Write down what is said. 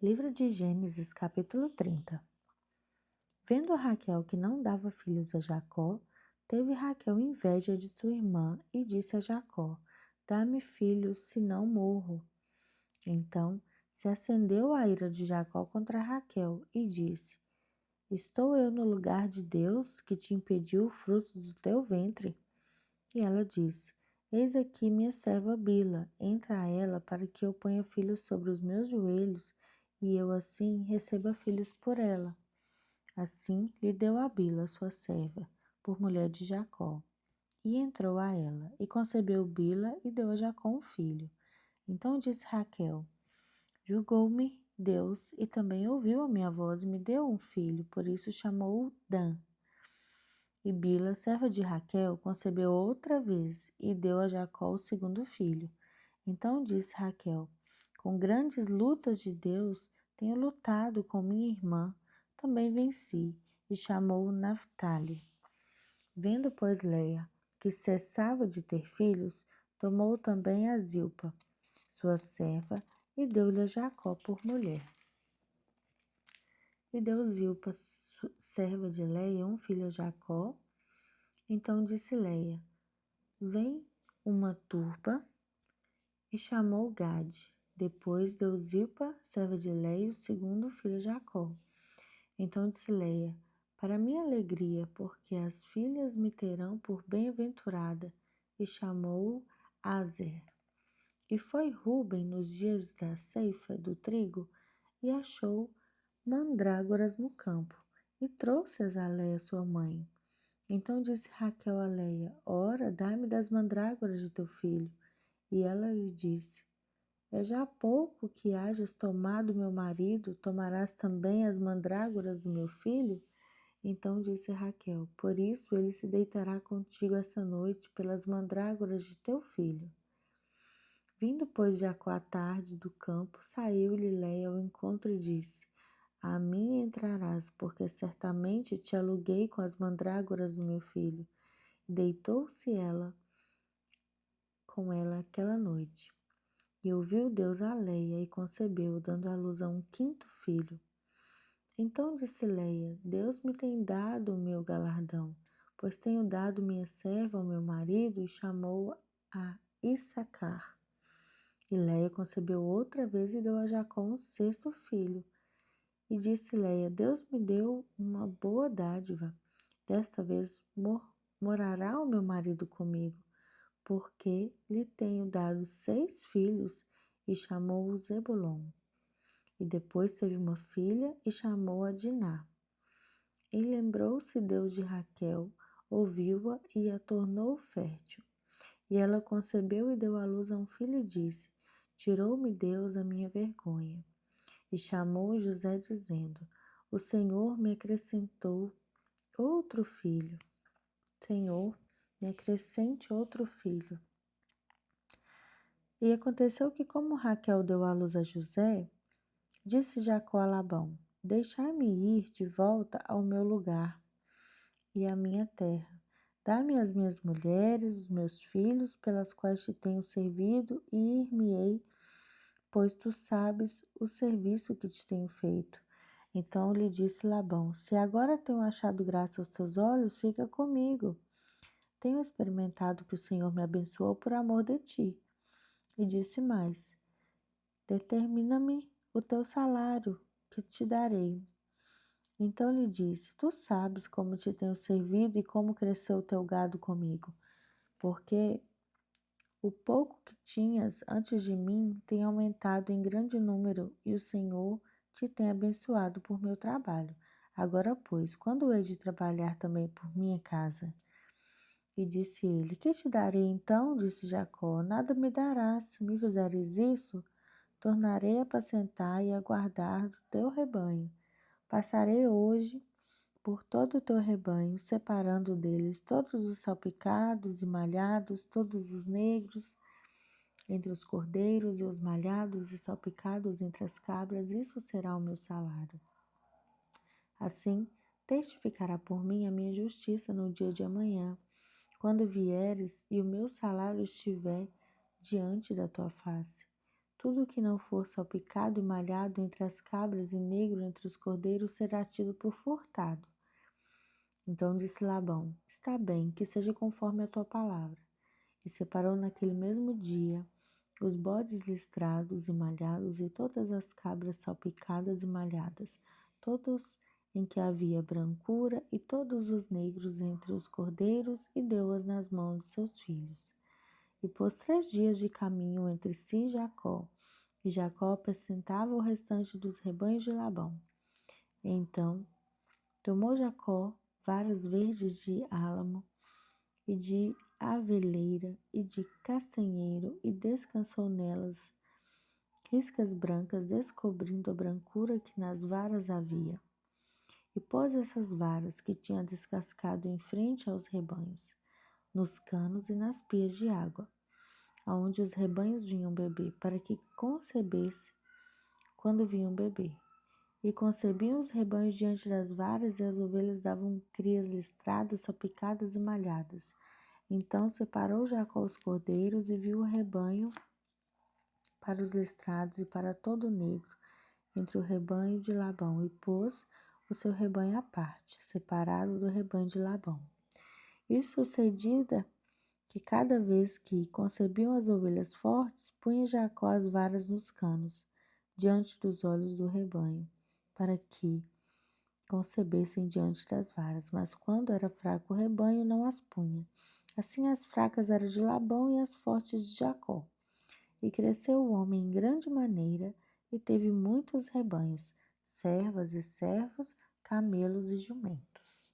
Livro de Gênesis, capítulo 30. Vendo Raquel que não dava filhos a Jacó, teve Raquel inveja de sua irmã e disse a Jacó: Dá-me filhos, senão morro. Então se acendeu a ira de Jacó contra Raquel e disse: Estou eu no lugar de Deus, que te impediu o fruto do teu ventre? E ela disse: Eis aqui minha serva Bila, entra a ela para que eu ponha filhos sobre os meus joelhos, e eu assim receba filhos por ela. Assim lhe deu a Bila, sua serva, por mulher de Jacó. E entrou a ela, e concebeu Bila, e deu a Jacó um filho. Então disse Raquel: Julgou-me Deus, e também ouviu a minha voz, e me deu um filho, por isso chamou-o Dan. E Bila, serva de Raquel, concebeu outra vez, e deu a Jacó o segundo filho. Então disse Raquel: Com grandes lutas de Deus, tenho lutado com minha irmã, também venci, e chamou-o Naphtali. Vendo, pois, Leia que cessava de ter filhos, tomou também a Zilpa, sua serva, e deu-lhe a Jacó por mulher. E deu Zilpa, serva de Leia, um filho a Jacó. Então disse Leia: Vem uma turba, e chamou Gade. Depois deu Zilpa, serva de Leia, o segundo filho a Jacó. Então disse Leia: Para minha alegria, porque as filhas me terão por bem-aventurada, e chamou-o Azer. E foi Ruben nos dias da ceifa do trigo, e achou mandrágoras no campo, e trouxe-as a Leia, sua mãe. Então disse Raquel a Leia: Ora, dá-me das mandrágoras de teu filho. E ela lhe disse: É já pouco que hajas tomado meu marido, tomarás também as mandrágoras do meu filho? Então disse Raquel: Por isso ele se deitará contigo esta noite pelas mandrágoras de teu filho. Vindo, pois, Jacó à tarde do campo, saiu-lhe Leia ao encontro e disse: A mim entrarás, porque certamente te aluguei com as mandrágoras do meu filho. E deitou-se ela com ela aquela noite. E ouviu Deus a Leia e concebeu, dando à luz a um quinto filho. Então disse Leia: Deus me tem dado o meu galardão, pois tenho dado minha serva ao meu marido, e chamou a Issacar. E Leia concebeu outra vez e deu a Jacó um sexto filho. E disse Leia: Deus me deu uma boa dádiva. Desta vez morará o meu marido comigo, porque lhe tenho dado 6 filhos, e chamou-o Zebulon. E depois teve uma filha, e chamou-a Diná. E lembrou-se Deus de Raquel, ouviu-a e a tornou fértil. E ela concebeu e deu à luz a um filho e disse: Tirou-me Deus a minha vergonha. E chamou José, dizendo: O Senhor me acrescentou outro filho. Senhor, me acrescente outro filho. E aconteceu que, como Raquel deu à luz a José, disse Jacó a Labão: Deixai-me ir de volta ao meu lugar e à minha terra. Dá-me as minhas mulheres, os meus filhos, pelas quais te tenho servido, e ir-me-ei, pois tu sabes o serviço que te tenho feito. Então lhe disse Labão: Se agora tenho achado graça aos teus olhos, fica comigo. Tenho experimentado que o Senhor me abençoou por amor de ti. E disse mais: Determina-me o teu salário, que te darei. Então lhe disse: Tu sabes como te tenho servido e como cresceu o teu gado comigo, porque o pouco que tinhas antes de mim tem aumentado em grande número, e o Senhor te tem abençoado por meu trabalho. Agora, pois, quando hei de trabalhar também por minha casa? E disse ele: Que te darei então? Disse Jacó: Nada me darás. Se me fizeres isso, tornarei a apacentar e a guardar do teu rebanho. Passarei hoje por todo o teu rebanho, separando deles todos os salpicados e malhados, todos os negros entre os cordeiros, e os malhados e salpicados entre as cabras. Isso será o meu salário. Assim, testificará por mim a minha justiça no dia de amanhã, quando vieres e o meu salário estiver diante da tua face. Tudo que não for salpicado e malhado entre as cabras e negro entre os cordeiros será tido por furtado. Então disse Labão: Está bem, que seja conforme a tua palavra. E separou naquele mesmo dia os bodes listrados e malhados e todas as cabras salpicadas e malhadas, todos em que havia brancura e todos os negros entre os cordeiros, e deu-as nas mãos de seus filhos. E pôs 3 dias de caminho entre si Jacó, e Jacó apacentava o restante dos rebanhos de Labão. Então tomou Jacó varas verdes de álamo e de aveleira e de castanheiro, e descansou nelas riscas brancas, descobrindo a brancura que nas varas havia. E pôs essas varas que tinha descascado em frente aos rebanhos, nos canos e nas pias de água, aonde os rebanhos vinham beber, para que concebesse quando vinham beber. E concebiam os rebanhos diante das varas, e as ovelhas davam crias listradas, salpicadas e malhadas. Então separou Jacó os cordeiros e viu o rebanho para os listrados e para todo o negro, entre o rebanho de Labão, e pôs o seu rebanho à parte, separado do rebanho de Labão. E sucedia que cada vez que concebiam as ovelhas fortes, punha Jacó as varas nos canos, diante dos olhos do rebanho, para que concebessem diante das varas. Mas quando era fraco o rebanho, não as punha. Assim as fracas eram de Labão e as fortes de Jacó. E cresceu o homem em grande maneira, e teve muitos rebanhos, servas e servos, camelos e jumentos.